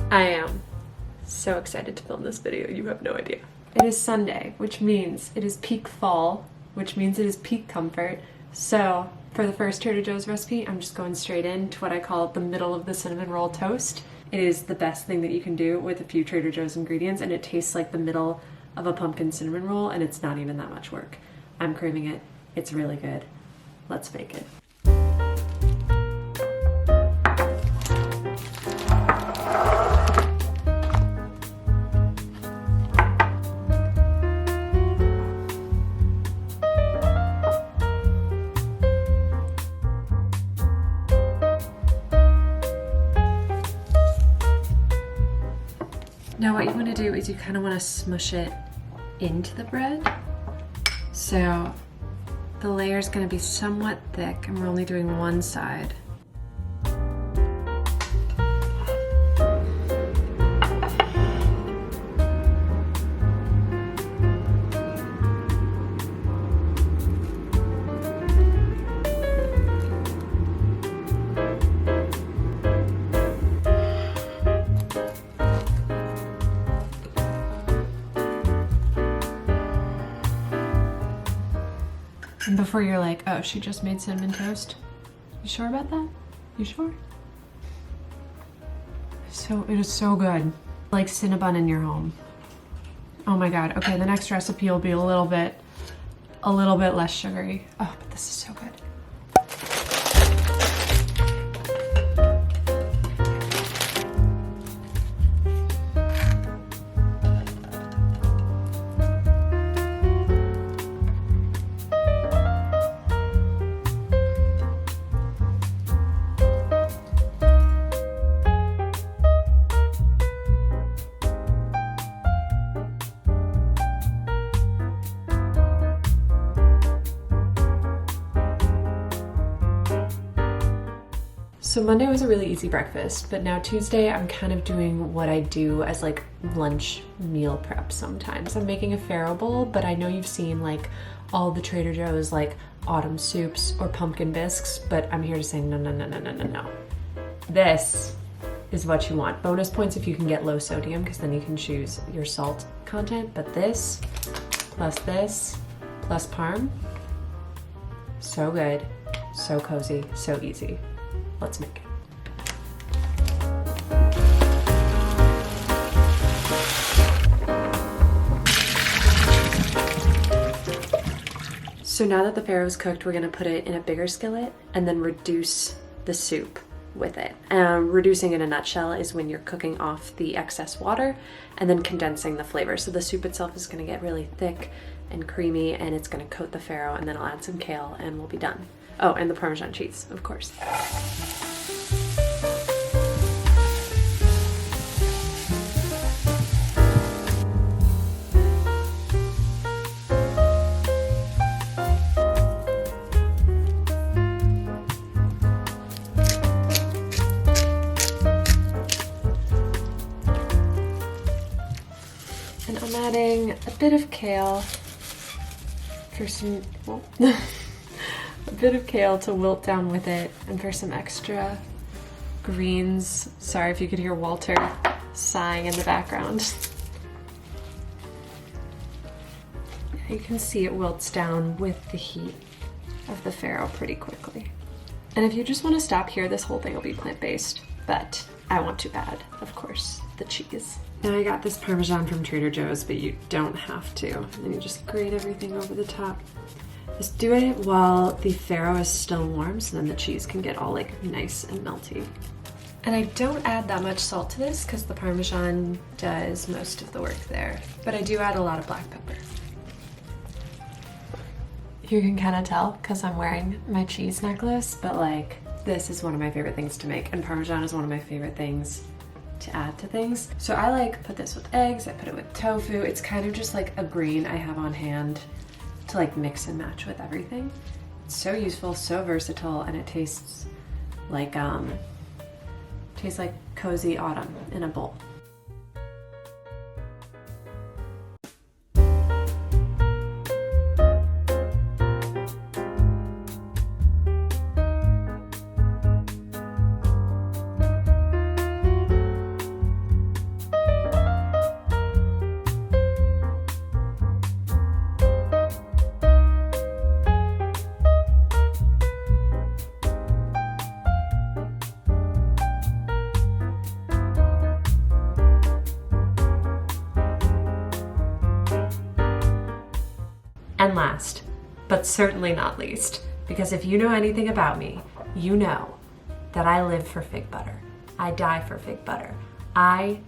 I am so excited to film this video, you have no idea. It is Sunday, which means it is peak fall, which means it is peak comfort. So for the first Trader Joe's recipe, I'm just going straight into what I call the middle of the cinnamon roll toast. It is the best thing that you can do with a few Trader Joe's ingredients, and it tastes like the middle of a pumpkin cinnamon roll, and it's not even that much work. I'm craving it. It's really good. Let's make it. Now what you want to do is you kind of want to smush it into the bread. So the layer is going to be somewhat thick, and we're only doing one side. And before you're like, oh, she just made cinnamon toast. You sure about that? You sure? It is so good. Like Cinnabon in your home. Oh my God. Okay, the next recipe will be a little bit less sugary. Oh, but this is so good. So Monday was a really easy breakfast, but now Tuesday I'm kind of doing what I do as like lunch meal prep sometimes. I'm making a farro bowl, but I know you've seen like all the Trader Joe's like autumn soups or pumpkin bisques, but I'm here to say no, no, no, no, no, no, no. This is what you want. Bonus points if you can get low sodium, because then you can choose your salt content, but this plus parm, so good, so cozy, so easy. Let's make it. So now that the farro is cooked, we're gonna put it in a bigger skillet and then reduce the soup with it. Reducing in a nutshell is when you're cooking off the excess water and then condensing the flavor. So the soup itself is gonna get really thick and creamy, and it's gonna coat the farro, and then I'll add some kale and we'll be done. Oh, and the Parmesan cheese, of course. And I'm adding a bit of kale for some, a bit of kale to wilt down with it, and for some extra greens. Sorry if you could hear Walter sighing in the background. You can see it wilts down with the heat of the farro pretty quickly. And if you just want to stop here, this whole thing will be plant-based, but I want to add, of course, the cheese. Now I got this Parmesan from Trader Joe's, but you don't have to. And you just grate everything over the top. Just do it while the farro is still warm, so then the cheese can get all like nice and melty. And I don't add that much salt to this because the Parmesan does most of the work there, but I do add a lot of black pepper. You can kind of tell because I'm wearing my cheese necklace, but like this is one of my favorite things to make, and Parmesan is one of my favorite things to add to things. So I like put this with eggs, I put it with tofu. It's kind of just like a green I have on hand to like mix and match with everything. It's so useful, so versatile, and it tastes like cozy autumn in a bowl. last, but certainly not least, because if you know anything about me, you know that I live for fig butter. I die for fig butter. I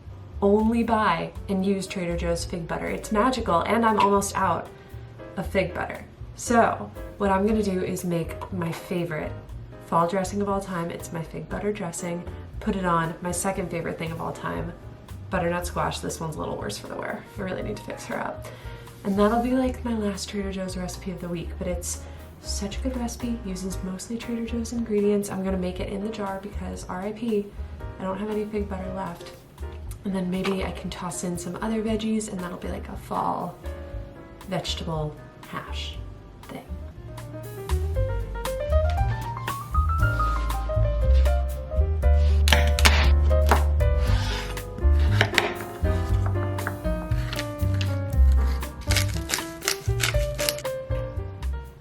only buy and use Trader Joe's fig butter. It's magical, and I'm almost out of fig butter. So what I'm gonna do is make my favorite fall dressing of all time. It's my fig butter dressing. Put it on my second favorite thing of all time, butternut squash. This one's a little worse for the wear. I really need to fix her up. And that'll be like my last Trader Joe's recipe of the week, but it's such a good recipe, uses mostly Trader Joe's ingredients. I'm gonna make it in the jar because RIP, I don't have any fig butter left. And then maybe I can toss in some other veggies and that'll be like a fall vegetable hash thing.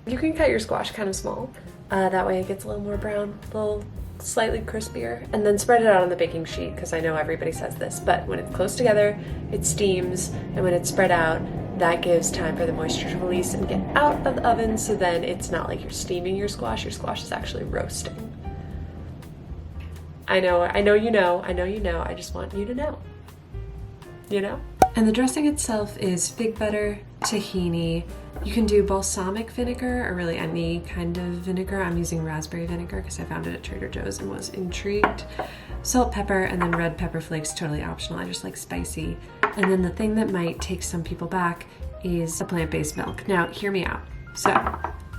You can cut your squash kind of small. That way it gets a little more brown, a little slightly crispier, and then spread it out on the baking sheet, because I know everybody says this, but when it's close together, it steams, and when it's spread out, that gives time for the moisture to release and get out of the oven, so then it's not like you're steaming your squash is actually roasting. I know you know, I just want you to know. You know? And the dressing itself is fig butter, tahini. You can do balsamic vinegar or really any kind of vinegar. I'm using raspberry vinegar because I found it at Trader Joe's and was intrigued. Salt, pepper, and then red pepper flakes, totally optional. I just like spicy. And then the thing that might take some people back is a plant-based milk. Now, hear me out. So,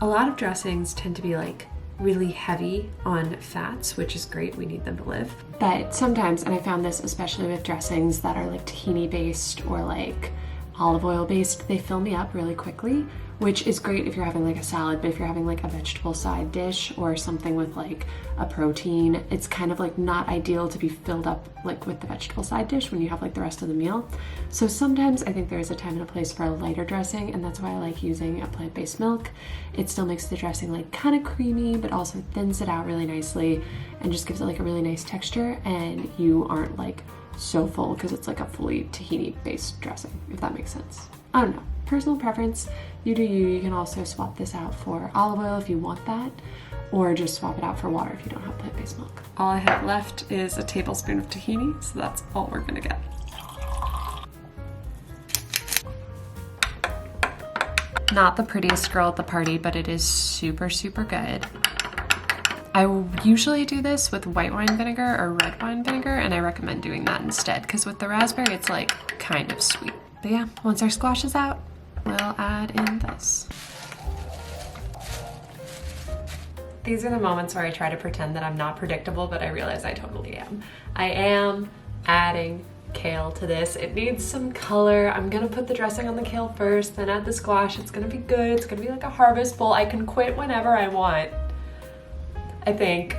a lot of dressings tend to be like really heavy on fats, which is great, we need them to live. But sometimes, and I found this especially with dressings that are like tahini based or like olive oil based, they fill me up really quickly, which is great if you're having like a salad, but if you're having like a vegetable side dish or something with like a protein, it's kind of like not ideal to be filled up like with the vegetable side dish when you have like the rest of the meal. So sometimes I think there is a time and a place for a lighter dressing, and that's why I like using a plant-based milk. It still makes the dressing like kind of creamy, but also thins it out really nicely and just gives it like a really nice texture, and you aren't like so full because it's like a fully tahini based dressing, if that makes sense. I don't know, personal preference, you do you. You can also swap this out for olive oil if you want that, or just swap it out for water if you don't have plant-based milk. All I have left is a tablespoon of tahini, so that's all we're gonna get. Not the prettiest girl at the party, but it is super, super good. I usually do this with white wine vinegar or red wine vinegar, and I recommend doing that instead, because with the raspberry, it's like kind of sweet. But yeah, once our squash is out, we'll add in this. These are the moments where I try to pretend that I'm not predictable, but I realize I totally am. I am adding kale to this. It needs some color. I'm gonna put the dressing on the kale first, then add the squash. It's gonna be good. It's gonna be like a harvest bowl. I can quit whenever I want, I think.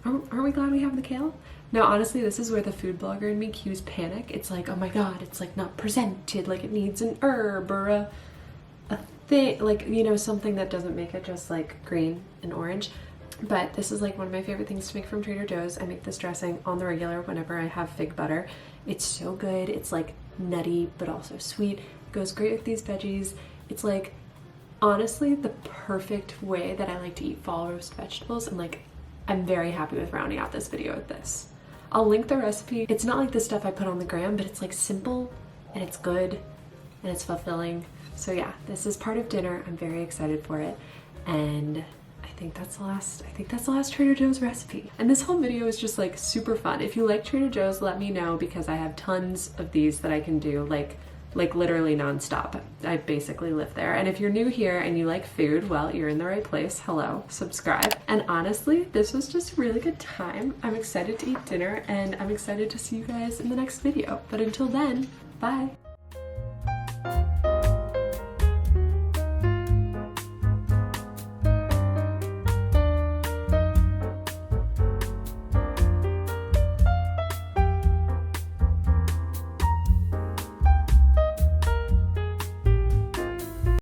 Aren't we glad we have the kale? No, honestly, this is where the food blogger in me cues panic. It's like, oh my god, it's like not presented, like it needs an herb or a thing, like, you know, something that doesn't make it just like green and orange. But this is like one of my favorite things to make from Trader Joe's. I make this dressing on the regular whenever I have fig butter. It's so good. It's like nutty, but also sweet. It goes great with these veggies. It's like, honestly, the perfect way that I like to eat fall roast vegetables. And like, I'm very happy with rounding out this video with this. I'll link the recipe. It's not like the stuff I put on the gram, but it's like simple and it's good and it's fulfilling. So yeah, this is part of dinner. I'm very excited for it. And I think that's the last Trader Joe's recipe. And this whole video is just like super fun. If you like Trader Joe's, let me know, because I have tons of these that I can do like literally nonstop. I basically live there. And if you're new here and you like food, well, you're in the right place. Hello, subscribe. And honestly, this was just a really good time. I'm excited to eat dinner, and I'm excited to see you guys in the next video. But until then, bye.